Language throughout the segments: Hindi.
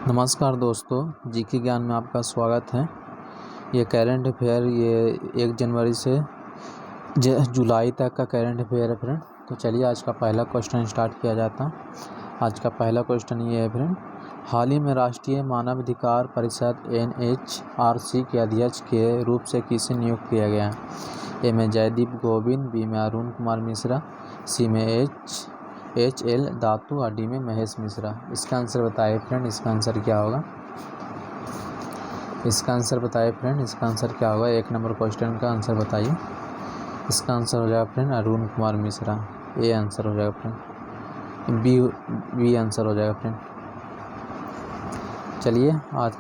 नमस्कार दोस्तों, जीके ज्ञान में आपका स्वागत है। ये करंट अफेयर ये 1 जनवरी से जुलाई तक का करंट अफेयर है फ्रेंड। तो चलिए आज का पहला क्वेश्चन स्टार्ट किया जाता है। आज का पहला क्वेश्चन ये है फ्रेंड, हाल ही में राष्ट्रीय मानवाधिकार परिषद NHRC के अध्यक्ष के रूप से किसे नियुक्त किया गया है? ए में जयदीप गोविंद, बी में अरुण कुमार मिश्रा, सी में HL दातू और डी में महेश मिश्रा। इसका आंसर बताइए फ्रेंड, इसका आंसर क्या होगा? इसका आंसर बताइए फ्रेंड, इसका आंसर क्या होगा? 1 नंबर क्वेश्चन का आंसर बताइए। इसका आंसर हो जाएगा friend Arun Kumar Mishra. A answer हो जाएगा फ्रेंड। बी आंसर हो जाएगा फ्रेंड। चलिए आज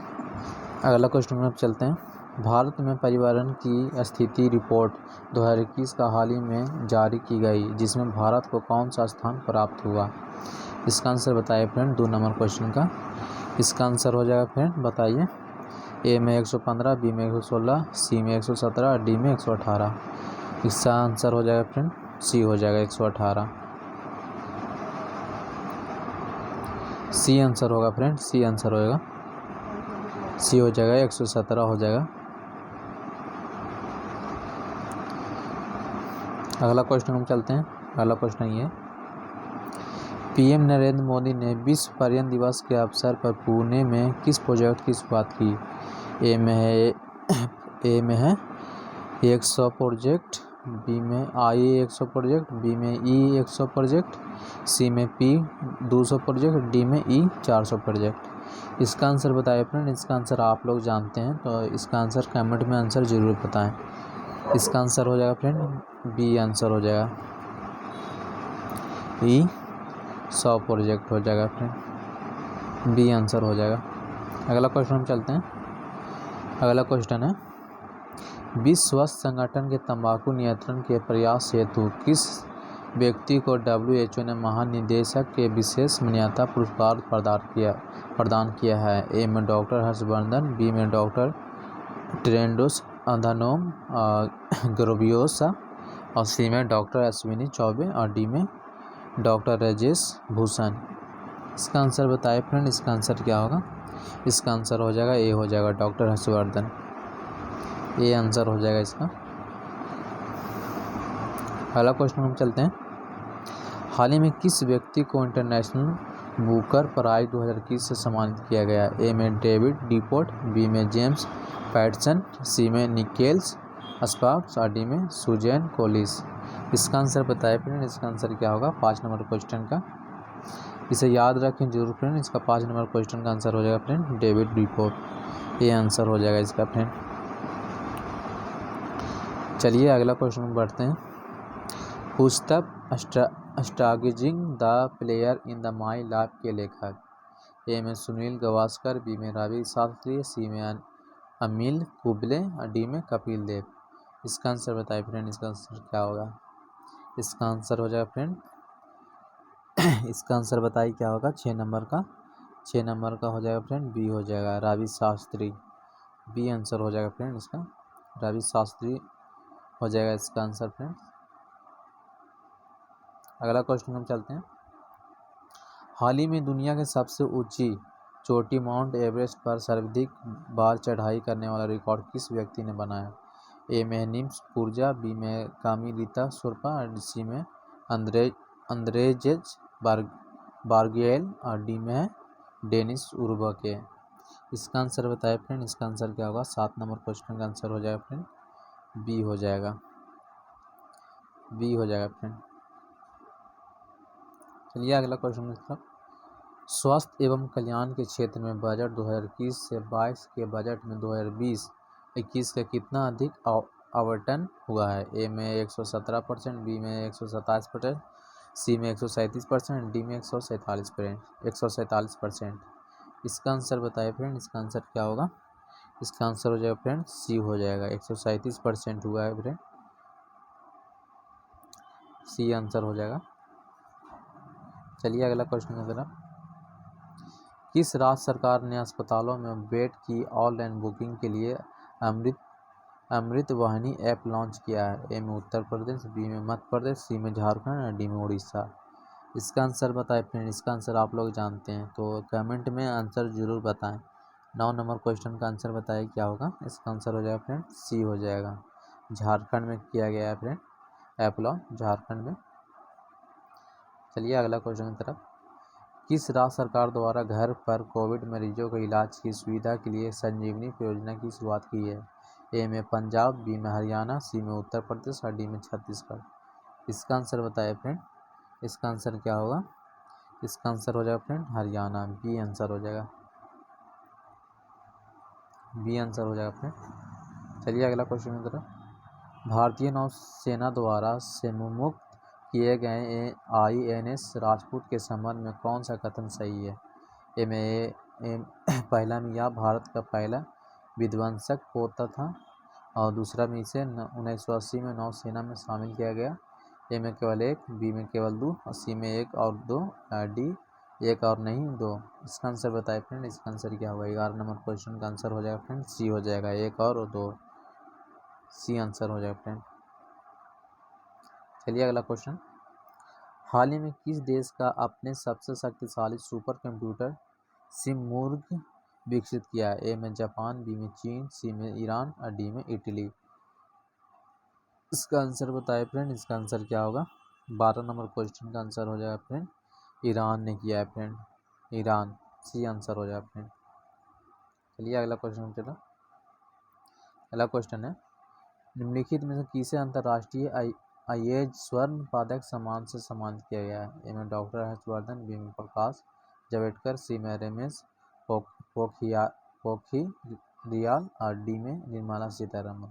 अगला क्वेश्चन में चलते हैं। भारत में पर्यावरण की स्थिति रिपोर्ट 2021 का हाल ही में जारी की गई, जिसमें भारत को कौन सा स्थान प्राप्त हुआ? इसका आंसर बताइए फ्रेंड 2 नंबर क्वेश्चन का। इसका आंसर हो जाएगा फ्रेंड बताइए। ए में 115, बी में 116, सी में 117 और डी में 118। इसका आंसर हो जाएगा फ्रेंड सी हो जाएगा 118। सी आंसर होगा फ्रेंड, सी आंसर होएगा, सी हो जाएगा 117 हो जाएगा। अगला क्वेश्चन हम चलते हैं। अगला क्वेश्चन ये है, पीएम नरेंद्र मोदी ने विश्व पर्यावरण दिवस के अवसर पर पुणे में किस प्रोजेक्ट की शुरुआत की? ए में है 100 प्रोजेक्ट, बी में I100 प्रोजेक्ट, बी में E100 प्रोजेक्ट, सी में P 200 प्रोजेक्ट, डी में E400 प्रोजेक्ट। इसका आंसर बताइए फ्रेंड। इसका आंसर आप लोग जानते हैं तो इसका आंसर कमेंट में आंसर ज़रूर बताएं। इसका आंसर हो जाएगा फ्रेंड बी आंसर हो जाएगा, E100 प्रोजेक्ट हो जाएगा फ्रेंड, बी आंसर हो जाएगा। अगला क्वेश्चन हम चलते हैं। अगला क्वेश्चन है, विश्व स्वास्थ्य संगठन के तंबाकू नियंत्रण के प्रयास हेतु किस व्यक्ति को WHO ने महानिदेशक के विशेष मान्यता पुरस्कार प्रदान किया है? ए में डॉक्टर हर्षवर्धन, बी में डॉक्टर टेड्रोस अधानोम गैब्रियोसा और सी में डॉक्टर अश्विनी चौबे और डी में डॉक्टर राजेश भूषण। इसका आंसर बताइए फ्रेंड, इसका आंसर क्या होगा? इसका आंसर हो जाएगा ए हो जाएगा डॉक्टर हर्षवर्धन। ए आंसर हो जाएगा इसका। अगला क्वेश्चन हम चलते हैं। हाल ही में किस व्यक्ति को इंटरनेशनल बुकर प्राइज 2021 से सम्मानित किया गया? ए में डेविड डिपोर्ट, बी में जेम्स पैटसन, सी में निकेल्स स्पार्क्स और डी में सुजैन कोलिस। इसका आंसर बताइए फ्रेंड, इसका आंसर क्या होगा? 5 नंबर क्वेश्चन का। इसे याद रखें जरूर फ्रेंड। इसका 5 नंबर क्वेश्चन का आंसर हो जाएगा फ्रेंड डेविड डिपोर्ट। ये आंसर हो जाएगा इसका फ्रेंड। चलिए अगला क्वेश्चन में बढ़ते हैं। पुस्तक stargazing the player in the my life के लेखक? ए में सुनील गावस्कर, बी में रवि शास्त्री, सी में अमिल कुबले और डी में कपिल देव। इसका आंसर बताइए फ्रेंड, इसका आंसर क्या होगा? इसका आंसर हो जाएगा फ्रेंड इसका आंसर बताइए क्या होगा? 6 नंबर का। 6 नंबर का हो जाएगा फ्रेंड बी हो जाएगा रवि शास्त्री। बी आंसर हो जाएगा फ्रेंड इसका, रवि शास्त्री हो जाएगा इसका आंसर फ्रेंड। अगला क्वेश्चन हम चलते हैं। हाल ही में दुनिया के सबसे ऊंची चोटी माउंट एवरेस्ट पर सर्वाधिक बार चढ़ाई करने वाला रिकॉर्ड किस व्यक्ति ने बनाया? ए में निम्स पूर्जा, बी में कामिलिता सुरपा और सी में अंद्रेजेज बारगेल और डी में है डेनिस उर्बके। इसका आंसर बताए फ्रेंड, इसका आंसर क्या होगा? 7 नंबर क्वेश्चन का आंसर हो जाएगा फ्रेंड बी हो जाएगा, बी हो जाएगा फ्रेंड। चलिए अगला क्वेश्चन की तरफ। स्वास्थ्य एवं कल्याण के क्षेत्र में बजट 2021 से 22 के बजट में 2020-21 का कितना अधिक आवंटन हुआ है? ए में 117%, बी में 127%, सी में 137%, डी में 147%। इसका आंसर बताइए फ्रेंड, इसका आंसर क्या होगा? इसका आंसर हो जाएगा फ्रेंड सी हो जाएगा 137% हुआ है फ्रेंड, सी आंसर हो जाएगा। चलिए अगला क्वेश्चन की तरफ। किस राज्य सरकार ने अस्पतालों में बेड की ऑनलाइन बुकिंग के लिए अमृत वाहिनी ऐप लॉन्च किया है? ए में उत्तर प्रदेश, बी में मध्य प्रदेश, सी में झारखंड और डी में उड़ीसा। इसका आंसर बताएं फ्रेंड, इसका आंसर आप लोग जानते हैं तो कमेंट में आंसर जरूर बताएं। 9 नंबर क्वेश्चन का आंसर बताइए क्या होगा। इसका आंसर हो जाएगा फ्रेंड सी हो जाएगा। झारखंड में किया गया है फ्रेंड अप्लाई, झारखंड में। चलिए अगला क्वेश्चन की तरफ। किस राज्य सरकार द्वारा घर पर कोविड मरीजों के इलाज की सुविधा के लिए संजीवनी योजना की शुरुआत की है। ए में पंजाब, बी में हरियाणा, सी में उत्तर प्रदेश और डी में छत्तीसगढ़। इसका आंसर बताइए फ्रेंड, इसका आंसर क्या होगा। इसका आंसर हो जाएगा फ्रेंड हरियाणा, बी आंसर हो जाएगा, बी आंसर हो जाएगा फ्रेंड। चलिए अगला क्वेश्चन की तरफ। भारतीय नौसेना द्वारा सेवामुक्त किए गए INS राजपूत के संबंध में कौन सा कथन सही है। पहला में यह भारत का पहला विध्वंसक पोत था और दूसरा में इसे 1980 में नौसेना में शामिल किया गया। ए में केवल 1, बी में केवल 2 और सी में 1 और 2, डी 1 और नहीं 2। इसका आंसर बताए फ्रेंड, इसका आंसर क्या होगा। 11 नंबर क्वेश्चन का आंसर हो जाएगा फ्रेंड सी हो जाएगा, 1 और 2, सी आंसर हो जाएगा फ्रेंड। चलिए अगला क्वेश्चन। हाल ही में किस देश का अपने सबसे शक्तिशाली सुपर कंप्यूटर सिमूर्ग विकसित किया है। ए में जापान, बी में चीन, सी में ईरान और डी में इटली। इसका आंसर बताए फ्रेंड, इसका आंसर क्या होगा। 12 नंबर क्वेश्चन का आंसर हो जाएगा फ्रेंड ईरान ने किया है फ्रेंड, ईरान, सी आंसर हो जाएगा फ्रेंड। चलिए अगला क्वेश्चन चलो। अगला क्वेश्चन है निम्नलिखित में से किसे अंतर्राष्ट्रीय आईएज स्वर्ण पदक सम्मान से सम्मानित किया गया है। ए में डॉक्टर हर्षवर्धन, बी में प्रकाश जावड़ेकर, सी में रमेश पोखरियाल और डी में निर्मला सीतारमण।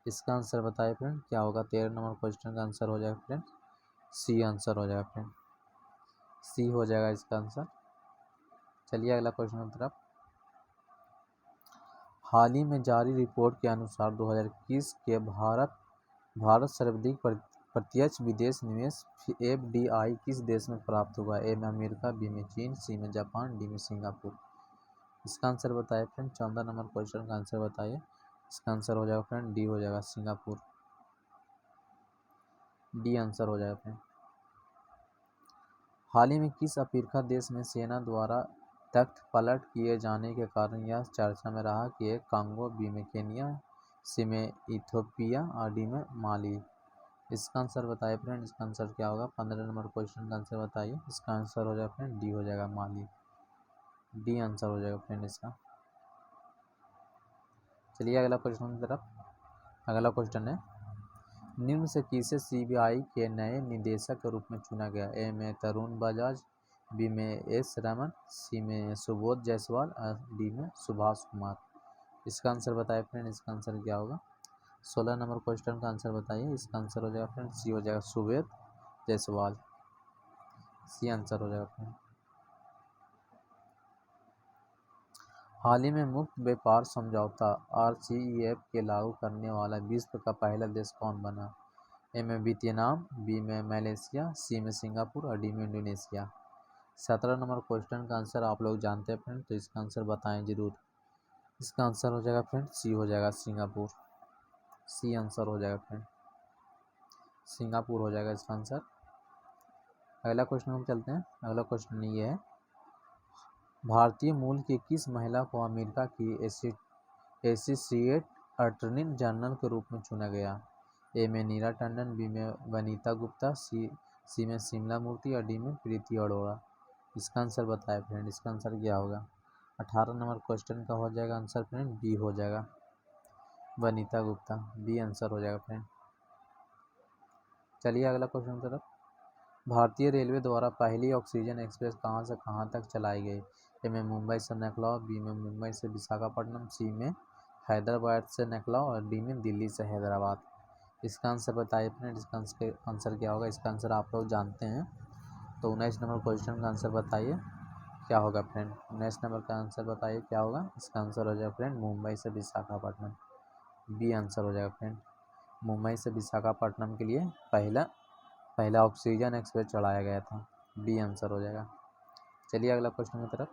इसका आंसर बताए फ्रेंड क्या होगा। 13 नंबर क्वेश्चन का आंसर हो जाएगा फ्रेंड सी आंसर हो जाएगा फ्रेंड, सी हो जाएगा इसका आंसर। चलिए अगला क्वेश्चन की तरफ। हाल ही में जारी रिपोर्ट के अनुसार 2021 के भारत सर्वाधिक प्रत्यक्ष विदेश निवेश FDI किस देश में प्राप्त हुआ। ए में अमेरिका, बी में चीन, सी में जापान, डी में सिंगापुर। इसका आंसर बताइए फ्रेंड। 14 नंबर क्वेश्चन का आंसर बताइए। इसका आंसर हो जाएगा फ्रेंड डी हो जाएगा सिंगापुर, डी आंसर हो जाएगा फ्रेंड। हाल ही में किस अफ्रीका देश में सेना द्वारा तख्त पलट किए जाने के कारण यह चर्चा में रहा कि एक कांगो, बी में केनिया, सी में इथियोपिया और डी में माली। इसका आंसर बताइए फ्रेंड, इसका आंसर क्या होगा। 15 नंबर क्वेश्चन का आंसर बताइए। इसका आंसर हो जाएगा फ्रेंड डी हो जाएगा माली, डी आंसर हो जाएगा फ्रेंड इसका। चलिए अगला क्वेश्चन की तरफ। अगला क्वेश्चन है निम्न से किसे CBI के नए निदेशक के रूप में चुना गया। ए में तरुण बजाज, बी में एस रमन, सी में सुबोध जायसवाल और डी में सुभाष कुमार। इसका आंसर बताइए फ्रेंड, इसका आंसर क्या होगा। 16 नंबर क्वेश्चन का आंसर बताइए। इसका आंसर हो जाएगा फ्रेंड सी हो जाएगा सुबोध जायसवाल, सी आंसर हो जाएगा फ्रेंड। हाल ही में मुक्त व्यापार समझौता RCEP के लागू करने वाला विश्व का पहला देश कौन बना। ए में वियतनाम, बी में मलेशिया, सी में सिंगापुर और डी में इंडोनेशिया। 17 नंबर क्वेश्चन का आंसर आप लोग जानते हैं फ्रेंड, तो इसका आंसर बताएं जरूर। इसका आंसर हो जाएगा फ्रेंड सी हो जाएगा सिंगापुर, सी आंसर हो जाएगा फ्रेंड, सिंगापुर हो जाएगा इसका आंसर। अगला क्वेश्चन हम चलते हैं। अगला क्वेश्चन ये है भारतीय मूल की किस महिला को अमेरिका की एसोसिएट अटॉर्नी जनरल के रूप में चुना गया। ए में नीरा टंडन, बी में वनीता गुप्ता, सी में शिमला मूर्ति और डी में प्रीति अरोड़ा। इसका आंसर बताए फ्रेंड, इसका आंसर क्या होगा। 18 नंबर क्वेश्चन का हो जाएगा आंसर फ्रेंड बी हो जाएगा वनीता गुप्ता, बी आंसर हो जाएगा फ्रेंड। चलिए अगला क्वेश्चन की तरफ। भारतीय रेलवे द्वारा पहली ऑक्सीजन एक्सप्रेस कहां से कहां तक चलाई गई। ए में मुंबई से नकलौ, बी में मुंबई से विशाखापट्टनम, सी में हैदराबाद से नकलौ और डी में दिल्ली से हैदराबाद। इसका आंसर बताइए फ्रेंड, इसका आंसर क्या होगा। इसका आंसर आप लोग जानते हैं, तो 19 नंबर क्वेश्चन का आंसर बताइए क्या होगा फ्रेंड। 19 नंबर का आंसर बताइए क्या होगा। इसका आंसर हो जाएगा फ्रेंड मुंबई से विशाखापट्टनम, बी आंसर हो जाएगा फ्रेंड। मुंबई से विशाखापट्टनम के लिए पहला ऑक्सीजन एक्सप्रेस चलाया गया था, बी आंसर हो जाएगा। चलिए अगला क्वेश्चन की तरफ।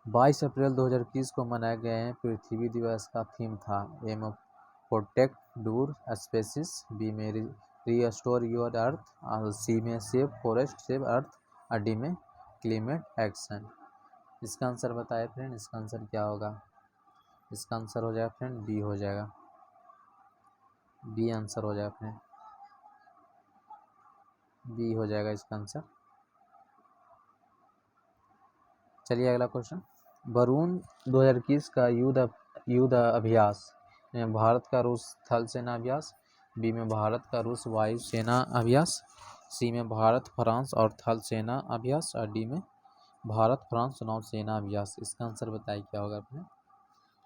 22 अप्रैल 2021 को मनाए गए पृथ्वी दिवस का थीम था। ए में प्रोटेक्ट डूर स्पेसिस, बी में रीस्टोर योर अर्थ, सी में सेव फॉरेस्ट सेव अर्थ, और डी में क्लाइमेट एक्शन। इसका आंसर बताए फ्रेंड, इसका आंसर क्या होगा? इसका आंसर हो जाएगा फ्रेंड बी हो जाएगा, बी आंसर हो जाएगा फ्रेंड, बी हो जाएगा इसका आंसर। चलिए अगला क्वेश्चन, वरुण 2021 का युद्ध अभ्यास में भारत का रूस थल सेना अभ्यास, बी में भारत का रूस वायु सेना अभ्यास, सी में भारत फ्रांस और थल सेना अभ्यास, और डी में भारत फ्रांस नौसेना अभ्यास। इसका आंसर बताइए क्या होगा अपने?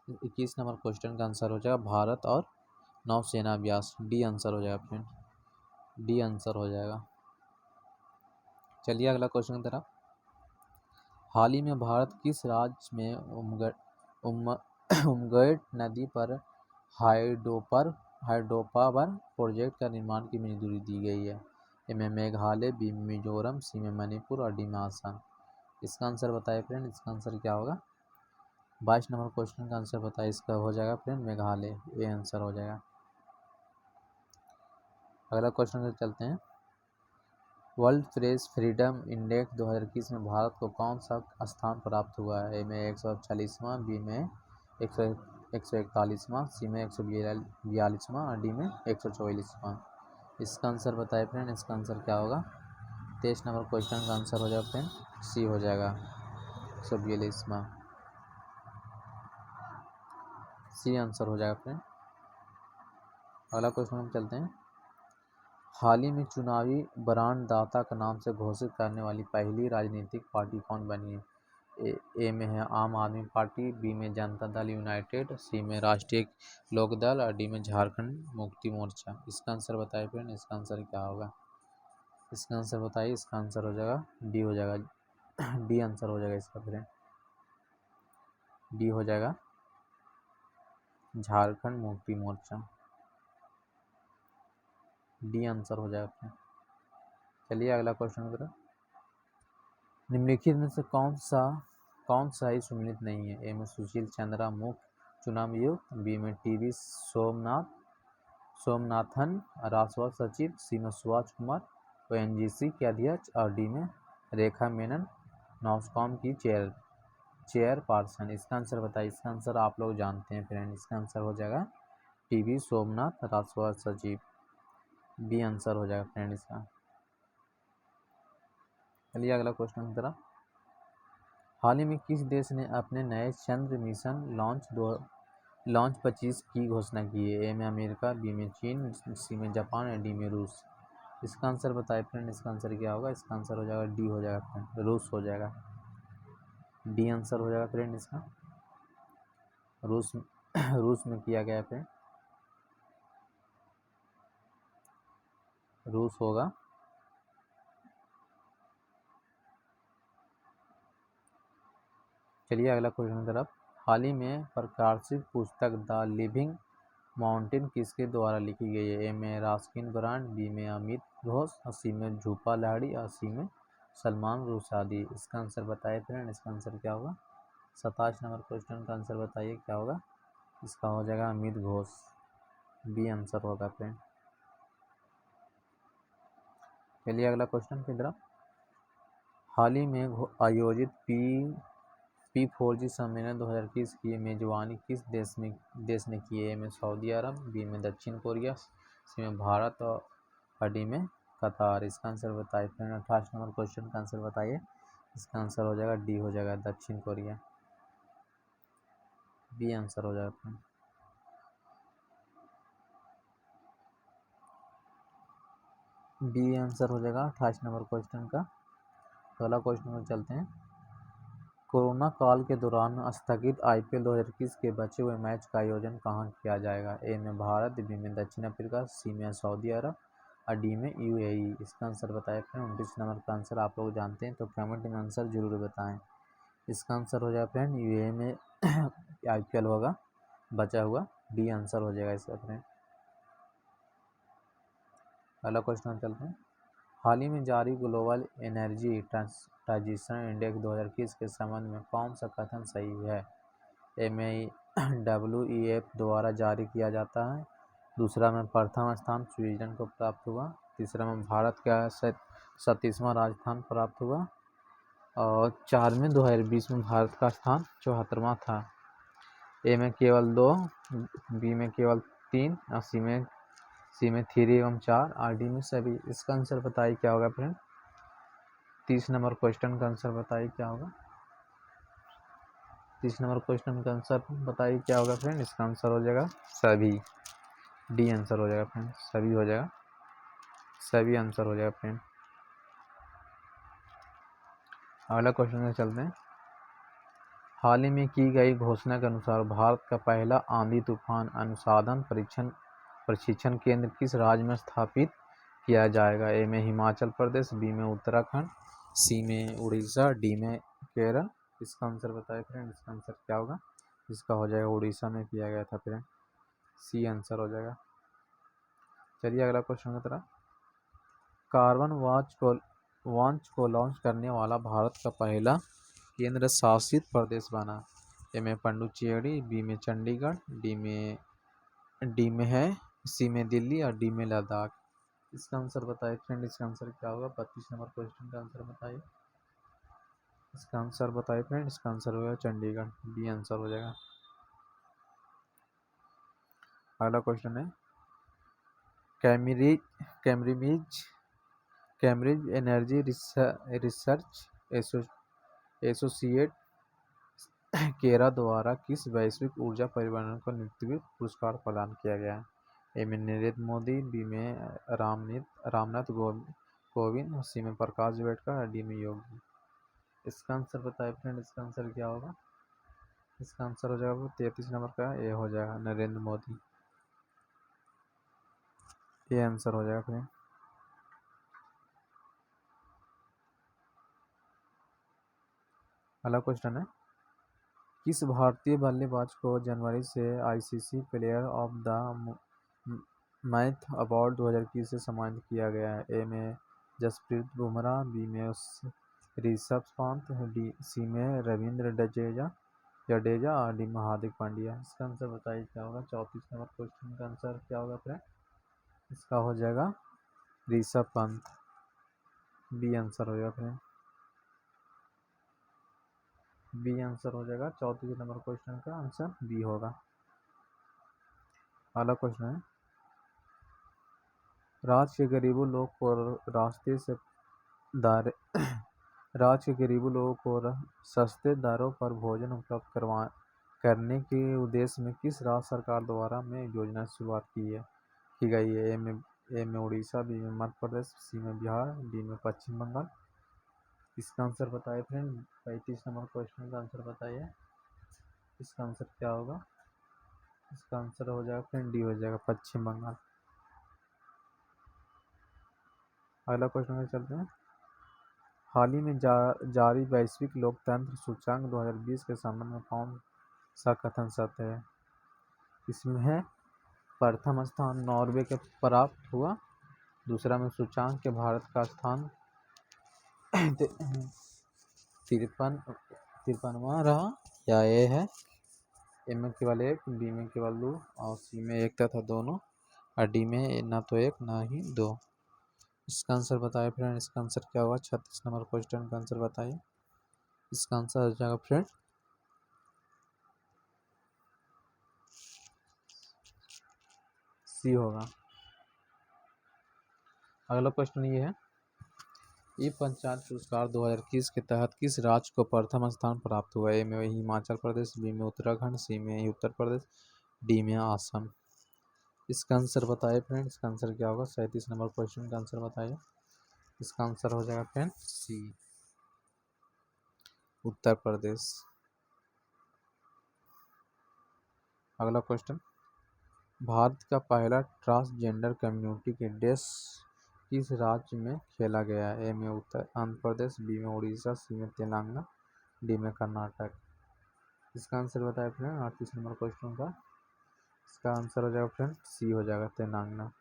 21 नंबर क्वेश्चन का आंसर हो जाएगा भारत और नौसेना अभ्यास, डी आंसर हो जाएगा फ्रेंड, डी आंसर हो जाएगा। चलिए अगला क्वेश्चन की तरफ, हाल ही में भारत किस राज्य में उमगैट नदी पर हाइड्रोपावर प्रोजेक्ट का निर्माण की मंजूरी दी गई है? ए में मेघालय, बी में मिजोरम, सी में मणिपुर, और डी में आसाम। इसका आंसर बताइए फ्रेंड, इसका आंसर क्या होगा? 22 नंबर क्वेश्चन का आंसर बताइए, इसका हो जाएगा फ्रेंड मेघालय, ये आंसर हो जाएगा। अगला क्वेश्चन से चलते हैं, वर्ल्ड प्रेस फ्रीडम इंडेक्स 2021 में भारत को कौन सा स्थान प्राप्त हुआ है? ए में 140वां, बी में 141वां, सी में 142वां, और डी में 144वां। इसका आंसर बताए फ्रेंड, इसका आंसर क्या होगा? 23 नंबर क्वेश्चन का आंसर हो जाएगा फ्रेंड सी हो जाएगा, 142वां, सी आंसर हो जाएगा फ्रेंड। अगला क्वेश्चन हम चलते हैं, हाल ही में चुनावी ब्रांड दाता का नाम से घोषित करने वाली पहली राजनीतिक पार्टी कौन बनी है? ए में है आम आदमी पार्टी, बी में जनता दल यूनाइटेड, सी में राष्ट्रीय लोक दल, और डी में झारखंड मुक्ति मोर्चा। इसका आंसर बताइए फ्रेंड, इसका आंसर क्या होगा? इसका आंसर बताइए, इसका आंसर हो जाएगा डी हो जाएगा, डी आंसर हो जाएगा इसका फ्रेंड, डी हो जाएगा झारखंड मुक्ति मोर्चा, डी आंसर हो जाएगा फ्रेंड। चलिए अगला क्वेश्चन करें, निम्नलिखित में से कौन सा ही सुमिलित नहीं है? ए में सुशील चंद्रा मुख्य चुनाव आयुक्त, बी में टीवी सोमनाथन राजस्व सचिव, सी में सुभाष कुमार ओएनजीसी के अध्यक्ष, और डी में रेखा मेनन नॉस्कॉम की चेयरपर्सन। इसका आंसर बताइए, इसका आंसर आप लोग जानते हैं फ्रेंड, इसका आंसर हो जाएगा टीवी सोमनाथ राजस्व सचिव, बी आंसर हो जाएगा फ्रेंड इसका। चलिए अगला क्वेश्चन की तरफ, हाल ही में किस देश ने अपने नए चंद्र मिशन लॉन्च 25 की घोषणा की है? ए में अमेरिका, बी में चीन, सी में जापान, और डी में रूस। इसका आंसर बताए फ्रेंड, इसका आंसर क्या होगा? इसका आंसर हो जाएगा डी हो जाएगा फ्रेंड, रूस हो जाएगा, डी आंसर हो जाएगा फ्रेंड इसका, रूस में किया गया फ्रेंड, रूस होगा। चलिए अगला क्वेश्चन की तरफ, हाल ही में प्रकाशित पुस्तक द लिविंग माउंटेन किसके द्वारा लिखी गई है? ए में रास्किन ब्रांड, बी में अमित घोष, और सी में झूपा लाहिड़ी, और सी में सलमान रुशादी। इसका आंसर बताइए फ्रेंड, इसका आंसर क्या होगा? 27 नंबर क्वेश्चन का आंसर बताइए क्या होगा? इसका हो जाएगा अमित घोष, बी आंसर होगा फ्रेंड। चलिए अगला क्वेश्चन की तरफ, हाल ही में आयोजित P4G सम्मेलन 2021 की मेजबानी किस देश ने की है? में सऊदी अरब, बी में दक्षिण कोरिया, सी में भारत, और डी में कतार। इसका आंसर बताइए फ्रेंड, 28 नंबर क्वेश्चन का आंसर बताइए, इसका आंसर हो जाएगा डी हो जाएगा दक्षिण कोरिया, बी आंसर हो जाएगा फ्रेंड। बी आंसर हो जाएगा 28 नंबर क्वेश्चन का। अगला क्वेश्चन में चलते हैं, कोरोना काल के दौरान स्थगित IPL 2021 के बचे हुए मैच का आयोजन कहाँ किया जाएगा? ए में भारत, बी में दक्षिण अफ्रीका, सी में सऊदी अरब, और डी में UAE। इसका आंसर बताए फ्रेंड, 29 नंबर का आंसर आप लोग जानते हैं तो कमेंट में आंसर जरूर बताएं। इसका आंसर हो जाएगा फ्रेंड UAE में IPL होगा बचा हुआ, डी आंसर हो जाएगा इसका फ्रेंड। अगला क्वेश्चन चलते हैं, हाल ही में जारी ग्लोबल एनर्जी ट्रांजिशन इंडेक्स 2021 के संबंध में कौन सा कथन सही है? ए में WEF द्वारा जारी किया जाता है, दूसरा में प्रथम स्थान स्विट्जरलैंड को प्राप्त हुआ। तीसरा में भारत का 37वां राजस्थान प्राप्त हुआ। और 4 में 2020 में भारत का स्थान 74वां था। ए में केवल 2, बी में केवल 3 और सी में 3 एवं 4 और डी में सभी। इसका आंसर बताइए क्या होगा फ्रेंड। 30 नंबर क्वेश्चन का आंसर बताइए क्या होगा। 30 नंबर क्वेश्चन का आंसर बताइए क्या होगा फ्रेंड। इसका आंसर हो जाएगा सभी। डी आंसर हो जाएगा फ्रेंड, सभी हो जाएगा, सभी आंसर हो जाएगा फ्रेंड। अगला क्वेश्चन में चलते हैं। हाल ही में की गई घोषणा के अनुसार भारत का पहला आंधी तूफान अनुसंधान प्रशिक्षण केंद्र किस राज्य में स्थापित किया जाएगा। ए में हिमाचल प्रदेश, बी में उत्तराखंड, सी में उड़ीसा, डी में केरल। इसका आंसर बताइए फ्रेंड। इसका आंसर क्या होगा। इसका हो जाएगा उड़ीसा में किया गया था फ्रेंड, सी आंसर हो जाएगा। चलिए अगला क्वेश्चन की तरफ। कार्बन वॉच को लॉन्च करने वाला भारत का पहला केंद्र शासित प्रदेश बना। ए में पुडुचेरी, बी में चंडीगढ़, डी में है, सी में दिल्ली और डी में लद्दाख। इसका आंसर बताइए फ्रेंड। इसका आंसर क्या होगा। 25 नंबर क्वेश्चन का आंसर बताइए। इसका आंसर बताइए फ्रेंड। इसका आंसर होगा चंडीगढ़, बी आंसर हो जाएगा। अगला क्वेश्चन है। कैम्ब्रिज एनर्जी रिसर्च एसोसिएट केरा द्वारा किस वैश्विक ऊर्जा परिवर्तन को नेतृत्व पुरस्कार प्रदान किया गया है। ए में नरेंद्र मोदी, बी में रामनाथ कोविंद, सी में प्रकाश जावड़ेकर और डी में योगी। इसका आंसर बताइए फ्रेंड। इसका आंसर क्या होगा। इसका आंसर हो जाएगा 33 नंबर का, ए हो जाएगा नरेंद्र मोदी, ये आंसर हो जाएगा फ्रेंड। अगला क्वेश्चन है। किस भारतीय बल्लेबाज को जनवरी से ICC player of the match award 2021 से सम्मानित किया गया है। ए में जसप्रीत बुमराह, बी में ऋषभ पंत, सी में रविंद्र जडेजा और डी में हार्दिक पांड्या। इसका आंसर बताइए क्या होगा। 34 नंबर क्वेश्चन का आंसर क्या होगा फ्रेंड। इसका हो जाएगा ऋषभ पंत, बी आंसर हो जाएगा फ्रेंड, बी आंसर हो जाएगा। 34 नंबर क्वेश्चन का आंसर बी होगा। अगला क्वेश्चन है। राज्य के गरीबों लोग को रास्ते से दार राज्य के गरीबों लोगों को सस्ते दरों पर भोजन उपलब्ध करने के उद्देश्य में किस राज्य सरकार द्वारा में योजना की शुरुआत की गई है। ए में उड़ीसा, बी में मध्य प्रदेश, सी में बिहार, डी में पश्चिम बंगाल। इसका आंसर बताइए फ्रेंड। 35 नंबर क्वेश्चन का आंसर बताइए। इसका आंसर क्या होगा। इसका आंसर हो जाएगा फ्रेंड डी हो जाएगा पश्चिम बंगाल। अगला क्वेश्चन में चलते हैं। हाल ही में जारी वैश्विक लोकतंत्र सूचकांक 2020 के संबंध में कौन सा कथन सत्य है। इसमें है प्रथम स्थान नॉर्वे के प्राप्त हुआ। दूसरा में सूचकांक के भारत का स्थान 53वां रहा, या ए है। ए में केवल 1, बी में केवल 2 और सी में 1 तथा दोनों और डी में ना तो 1 ना ही 2। इसका आंसर बताइए फ्रेंड। इसका आंसर क्या होगा। 36 नंबर क्वेश्चन का आंसर बताइए। इसका आंसर हो जाएगा फ्रेंड सी होगा। अगला क्वेश्चन ये है। ई पंचायत पुरस्कार 2021 के तहत किस राज्य को प्रथम स्थान प्राप्त हुआ। ए में हिमाचल प्रदेश, बी में उत्तराखंड, सी में उत्तर प्रदेश, डी में असम। इसका आंसर बताइए फ्रेंड। इसका आंसर क्या होगा। 37 नंबर क्वेश्चन का आंसर बताइए। इसका आंसर हो जाएगा फ्रेंड सी उत्तर प्रदेश। अगला क्वेश्चन। भारत का पहला ट्रांसजेंडर कम्युनिटी के डेस किस राज्य में खेला गया है। ए में आंध्र प्रदेश, बी में उड़ीसा, सी में तेलंगाना, डी में कर्नाटक। इसका आंसर बताए फ्रेंड। 38 नंबर क्वेश्चन का इसका आंसर हो जाएगा फ्रेंड सी हो जाएगा तेलंगाना।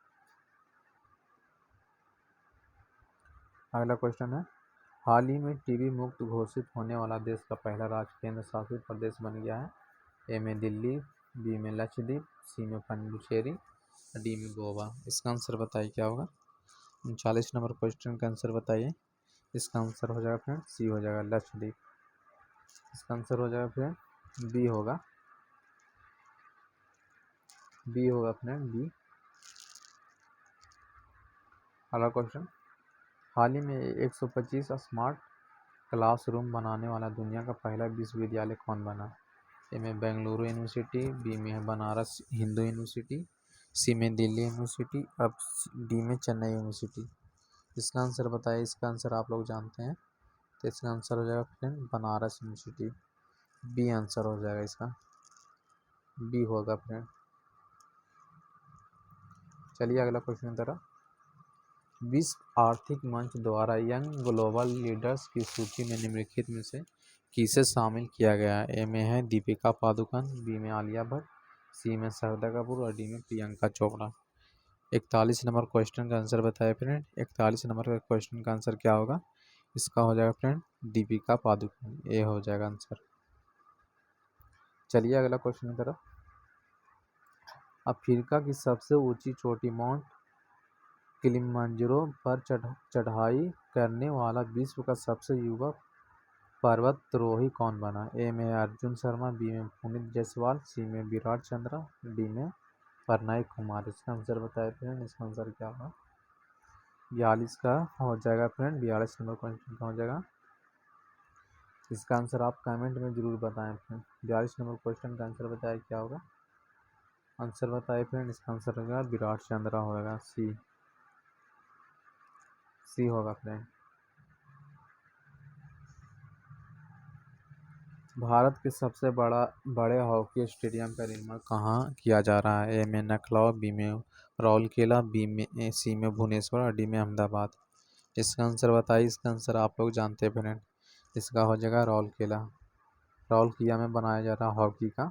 अगला क्वेश्चन है। हाल ही में टीबी मुक्त घोषित होने वाला देश का पहला राज्य केंद्र शासित प्रदेश बन गया है। ए में दिल्ली, बी में लक्षद्वीप, सी में पुडुचेरी, डी में गोवा। इसका आंसर बताइए क्या होगा। 39 नंबर क्वेश्चन का आंसर बताइए। इसका आंसर हो जाएगा फ्रेंड सी हो जाएगा, लक्षद्वीप। इसका आंसर हो जाएगा फ्रेंड बी होगा, बी होगा फ्रेंड बी। अगला क्वेश्चन, हाल ही में 125 स्मार्ट क्लासरूम बनाने वाला दुनिया का पहला विश्वविद्यालय कौन बना। ए में बेंगलुरु यूनिवर्सिटी, बी में है बनारस हिंदू यूनिवर्सिटी, सी में दिल्ली यूनिवर्सिटी, अब डी में चेन्नई यूनिवर्सिटी। इसका आंसर बताइए। इसका आंसर आप लोग जानते हैं, तो इसका आंसर हो जाएगा friend Banaras university. B answer हो जाएगा इसका, बी होगा फ्रेंड। चलिए अगला क्वेश्चन तरह, विश्व आर्थिक मंच द्वारा यंग ग्लोबल लीडर्स की सूची में निम्नलिखित में से किसे शामिल किया गया है। ए में है दीपिका पादुकोण, बी में आलिया भट्ट, सी में श्रद्धा कपूर और डी में प्रियंका चोपड़ा। 41 नंबर क्वेश्चन का आंसर बताए फ्रेंड। 41 नंबर का क्वेश्चन का आंसर क्या होगा। इसका हो जाएगा फ्रेंड दीपिका पादुकोण, ये हो जाएगा आंसर। चलिए अगला क्वेश्चन की तरफ, अफ्रीका की सबसे ऊंची चोटी माउंट किलिमंजारो पर चढ़ाई करने वाला विश्व का सबसे युवा पर्वतारोही कौन बना। ए में अर्जुन शर्मा, बी में पुनीत जायसवाल, सी में विराट चंद्रा, डी में प्रणय कुमार। इसका आंसर बताए फ्रेंड। इसका आंसर क्या होगा। 42 का हो जाएगा फ्रेंड, 42 नंबर क्वेश्चन का हो जाएगा। इसका आंसर आप कमेंट में जरूर बताएं फ्रेंड। 42 नंबर क्वेश्चन का आंसर बताए क्या होगा। आंसर बताए फ्रेंड। इसका आंसर होगा विराट चंद्रा होगा, सी, सी होगा फ्रेंड। भारत के सबसे बड़े हॉकी स्टेडियम का निर्माण कहाँ किया जा रहा है। ए में नखलौ, बी में राउरकेला, बी में सी में भुवनेश्वर और डी में अहमदाबाद। इसका आंसर बताइए। इसका आंसर आप लोग जानते हैं फ्रेंड। इसका हो जाएगा राउरकेला। राउरकेला में बनाया जा रहा है हॉकी का,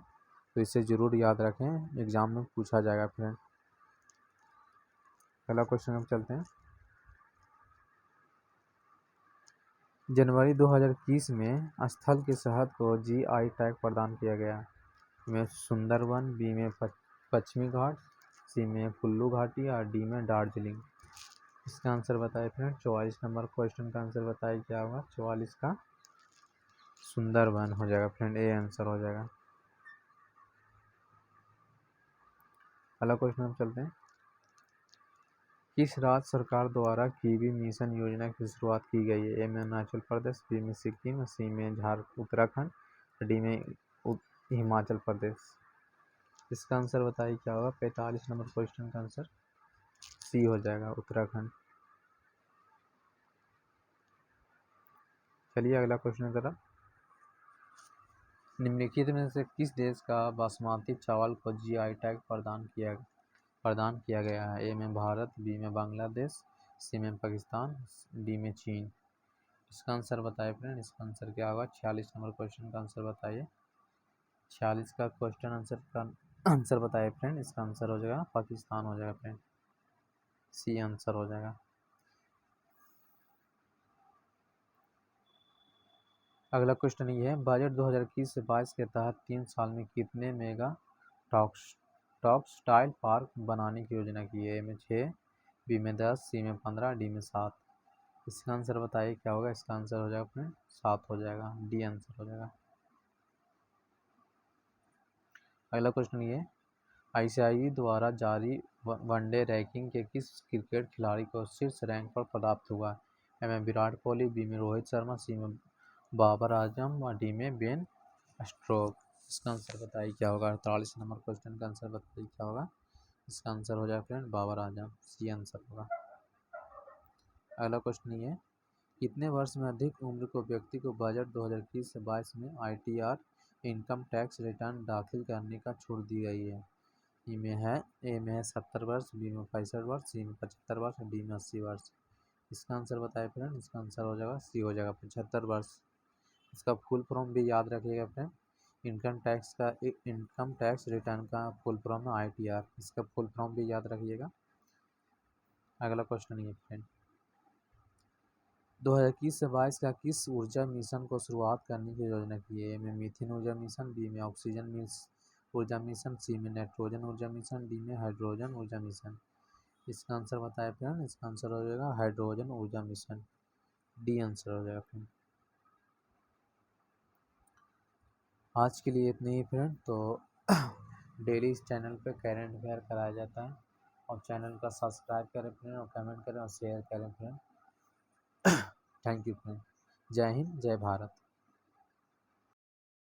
तो इसे जरूर याद रखें, एग्जाम में पूछा जाएगा फ्रेंड। पहला क्वेश्चन हम चलते हैं। जनवरी 2021 में स्थल के शहद को जीआई टैग प्रदान किया गया। में सुंदरबन, बी में पश्चिमी घाट, सी में कुल्लू घाटी और डी में दार्जिलिंग। इसका आंसर बताए फ्रेंड। 44 नंबर क्वेश्चन का आंसर बताइए क्या होगा। 44 का सुंदरबन हो जाएगा फ्रेंड, ए आंसर हो जाएगा। अगला क्वेश्चन हम चलते हैं। किस राज्य सरकार द्वारा कीवी मिशन योजना की शुरुआत की गई है। ए में अरुणाचल प्रदेश, बी में सिक्किम, सी में उत्तराखंड, डी में हिमाचल प्रदेश। इसका आंसर बताइए क्या होगा। 45 नंबर क्वेश्चन का आंसर सी हो जाएगा, उत्तराखंड। चलिए अगला क्वेश्चन जरा, निम्नलिखित में से किस देश का बासमती चावल को जीआई टैग प्रदान किया गया है। ए में भारत, बी में बांग्लादेश, सी में पाकिस्तान, डी में चीन। इसका आंसर बताइए फ्रेंड। इसका आंसर क्या होगा। 46 नंबर क्वेश्चन का आंसर बताइए। 46 का क्वेश्चन आंसर बताइए फ्रेंड। इसका आंसर हो जाएगा पाकिस्तान हो जाएगा फ्रेंड, सी आंसर हो जाएगा। अगला क्वेश्चन ये है, बजट 2021 से 22 के तहत 3 साल में कितने मेगा टेक्सटाइल पार्क बनाने की योजना की है। ए में 6, बी में 10, सी में 15, डी में 7। इसका आंसर बताइए क्या होगा। इसका आंसर हो जाएगा फ्रेंड 7 हो जाएगा, डी आंसर हो जाएगा। अगला क्वेश्चन ये, आईसीसी द्वारा जारी वनडे रैंकिंग के किस क्रिकेट खिलाड़ी को शीर्ष रैंक पर प्राप्त हुआ। ए में विराट कोहली, बी में रोहित शर्मा, सी में बाबर आजम और डी में बेन स्ट्रोक। इसका आंसर बताइए क्या होगा। 48 नंबर क्वेश्चन का आंसर बताइए क्या होगा। इसका आंसर हो जाएगा friend Babar Azam, C answer होगा। अगला क्वेश्चन ये, कितने वर्ष में अधिक उम्र को व्यक्ति को बजट 2021 से 22 में आईटीआर इनकम टैक्स रिटर्न दाखिल करने का छूट दी गई है। ए में है 70 वर्ष, बी में 65 वर्ष, सी में 75 वर्ष, डी में 80 वर्ष। इसका आंसर बताए फ्रेंड। इसका आंसर हो जाएगा सी हो जाएगा 75 वर्ष। इसका फुल फॉर्म भी याद रखिएगा फ्रेंड। इनकम टैक्स रिटर्न का फुल फॉर्म है आईटीआर, इसका फुल फॉर्म भी याद रखिएगा। अगला क्वेश्चन ये फ्रेंड, 2021 से 22 का किस ऊर्जा मिशन को शुरुआत करने की योजना की है। ए में मीथेन ऊर्जा मिशन, बी में ऑक्सीजन ऊर्जा मिशन, सी में नाइट्रोजन ऊर्जा मिशन, डी में हाइड्रोजन ऊर्जा मिशन। इसका आंसर बताए फ्रेंड, इसका आंसर हो जाएगा हाइड्रोजन ऊर्जा मिशन, डी आंसर हो जाएगा फ्रेंड। आज के लिए इतने ही फ्रेंड। तो डेली इस चैनल पे करेंट अफेयर कराया जाता है, और चैनल का सब्सक्राइब करें फ्रेंड, और कमेंट करें और शेयर करें फ्रेंड। Thank you friend. जय हिंद, जय भारत।